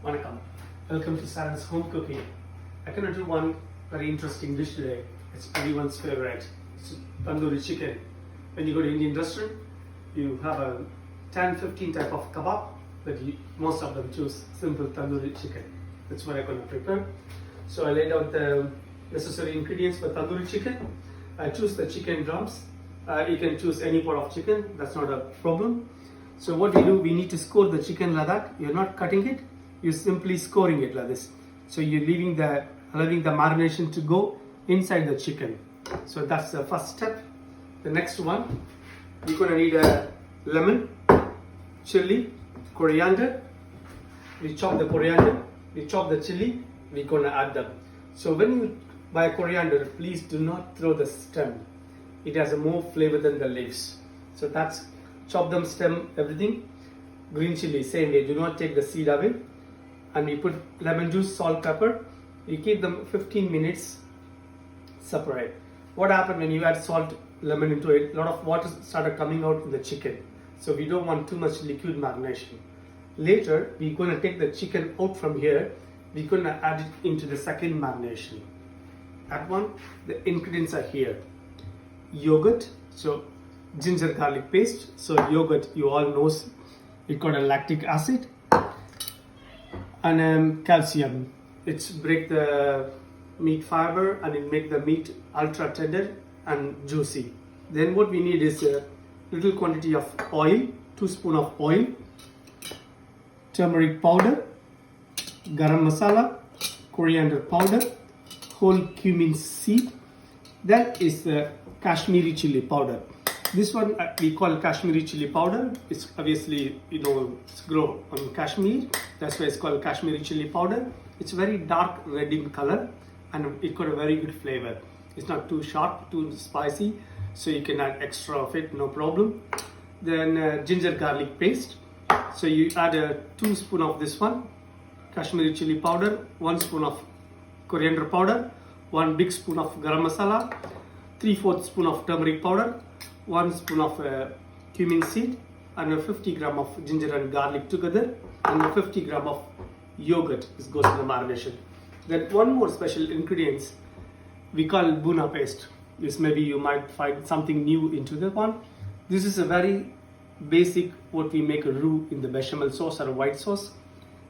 Vanakkam. Welcome to Sarah's Home Cooking. I'm going to do one very interesting dish today. It's everyone's favorite. It's tandoori chicken. When you go to Indian restaurant, you have a 10-15 type of kebab, but most of them choose simple tandoori chicken. That's what I'm going to prepare. So I laid out the necessary ingredients for tandoori chicken. I choose the chicken drums. You can choose any part of chicken. That's not a problem. So what we do, we need to score the chicken like that. You're not cutting it. You're simply scoring it like this. So you're allowing the marination to go inside the chicken. So that's the first step. The next one, you're going to need a lemon, chili, coriander. We chop the coriander, we chop the chili, we're going to add them. So when you buy coriander, please do not throw the stem. It has a more flavor than the leaves. So that's chop them, stem, everything. Green chili, same way, do not take the seed away. And we put lemon juice, salt, pepper. We keep them 15 minutes separate. What happened when you add salt, lemon into it, a lot of water started coming out in the chicken. So we don't want too much liquid marination. Later, we're going to take the chicken out from here. We're going to add it into the second marination. That one, the ingredients are here. Yogurt, so ginger garlic paste. So yogurt, you all know, it got a lactic acid. And calcium. It's break the meat fiber and it make the meat ultra tender and juicy. Then what we need is a little quantity of oil, 2 spoons of oil, turmeric powder, garam masala, coriander powder, whole cumin seed. That is the Kashmiri chili powder. This one we call Kashmiri chili powder. It's obviously, it's grown on Kashmir. That's why it's called Kashmiri chili powder. It's very dark red in color and it got a very good flavor. It's not too sharp, too spicy, so you can add extra of it, no problem. Then ginger garlic paste. So you add 2 spoons of this one, Kashmiri chili powder, 1 spoon of coriander powder, 1 big spoon of garam masala, 3/4 spoon of turmeric powder, 1 spoon of cumin seed, and 50 gram of ginger and garlic together, and 50 gram of yogurt. This goes to the marination. Then one more special ingredients we call buna paste. This maybe you might find something new into the one. This is a very basic what we make a roux in the bechamel sauce or a white sauce.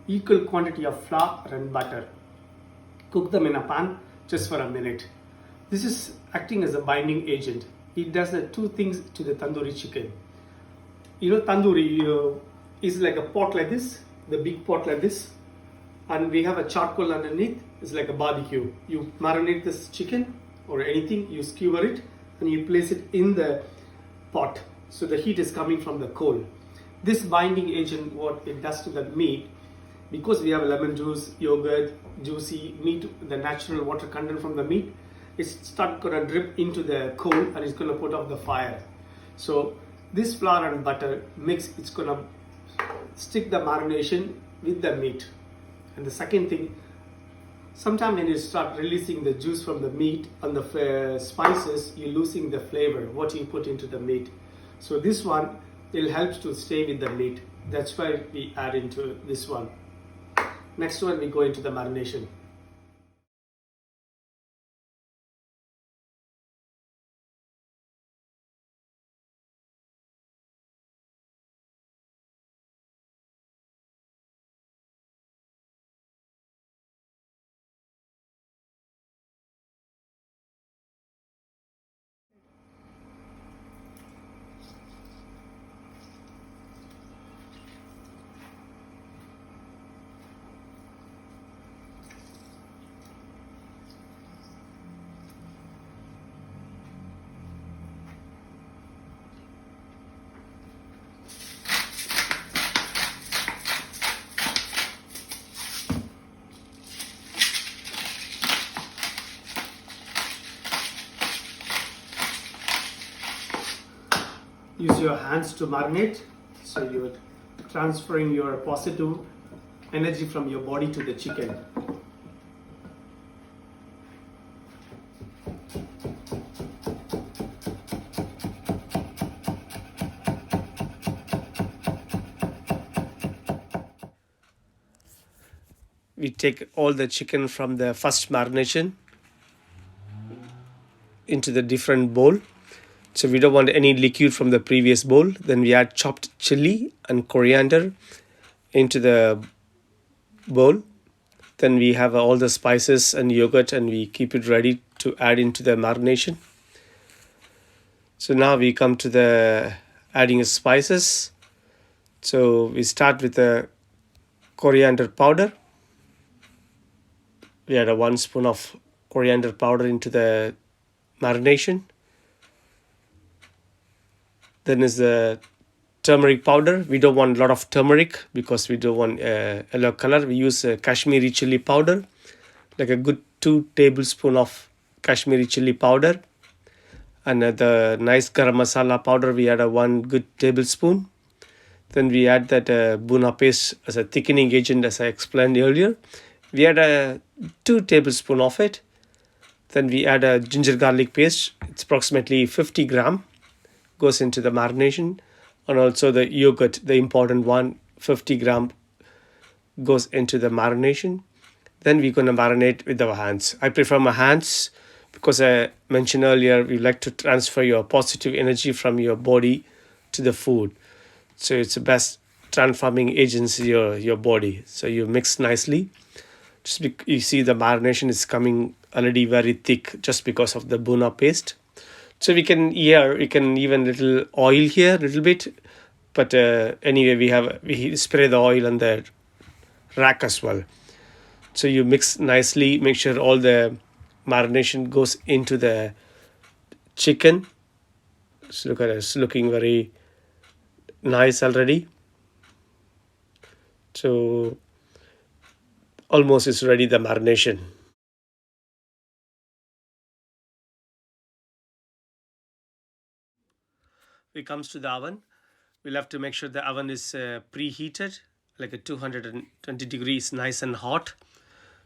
Equal quantity of flour and butter. Cook them in a pan just for a minute. This is acting as a binding agent. It does the 2 things to the tandoori chicken. Tandoori is like a pot like this, the big pot like this, and we have a charcoal underneath. It's like a barbecue. You marinate this chicken or anything, you skewer it and you place it in the pot. So the heat is coming from the coal. This binding agent, what it does to the meat, because we have lemon juice, yogurt, juicy meat, the natural water content from the meat, it's going to drip into the coal and it's going to put off the fire. So this flour and butter mix, it's going to stick the marination with the meat. And the second thing, sometimes when you start releasing the juice from the meat and the spices, you're losing the flavor, what you put into the meat. So this one, it helps to stay with the meat. That's why we add into this one. Next one, we go into the marination. Use your hands to marinate, so you're transferring your positive energy from your body to the chicken. we take all the chicken from the first marination into the different bowl. So we don't want any liquid from the previous bowl. Then we add chopped chili and coriander into the bowl. Then we have all the spices and yogurt, and we keep it ready to add into the marination. So now we come to the adding spices. So we start with the coriander powder. We add 1 spoon of coriander powder into the marination. Then is the turmeric powder. We don't want a lot of turmeric because we don't want yellow color. We use Kashmiri chili powder, like a good 2 tablespoons of Kashmiri chili powder. And the nice garam masala powder, we add 1 good tablespoon. Then we add that buna paste as a thickening agent, as I explained earlier. We add 2 tablespoons of it. Then we add a ginger garlic paste. It's approximately 50 gram. Goes into the marination. And also the yogurt, the important one, 50 gram goes into the marination. Then we're going to marinate with our hands. I prefer my hands because I mentioned earlier, we like to transfer your positive energy from your body to the food. So it's the best transforming agents your body. So you mix nicely. You see the marination is coming already very thick just because of the buna paste. So we can even little oil here a little bit, but anyway we spray the oil on the rack as well. So you mix nicely, make sure all the marination goes into the chicken. So look at it, it's looking very nice already. So almost is ready, the marination. It comes to the oven. We'll have to make sure the oven is preheated, like a 220 degrees, nice and hot.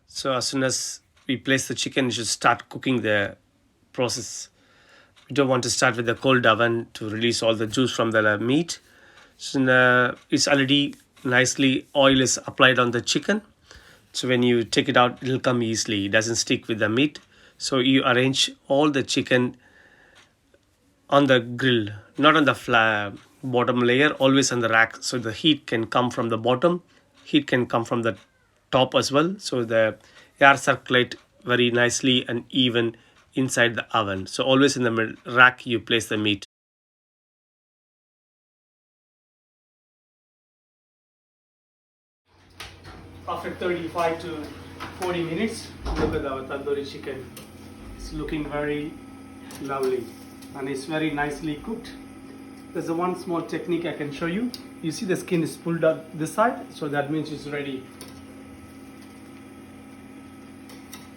So as soon as we place the chicken, it should start cooking the process. We don't want to start with the cold oven to release all the juice from the meat. So it's already nicely, oil is applied on the chicken. So when you take it out, it'll come easily. It doesn't stick with the meat. So you arrange all the chicken on the grill, not on the bottom layer, always on the rack. So the heat can come from the bottom, heat can come from the top as well. So the air circulate very nicely and even inside the oven. So always in the rack you place the meat. After 35 to 40 minutes, look at our tandoori chicken. It's looking very lovely and it's very nicely cooked. There's one small technique I can show you. You see the skin is pulled up this side, so that means it's ready.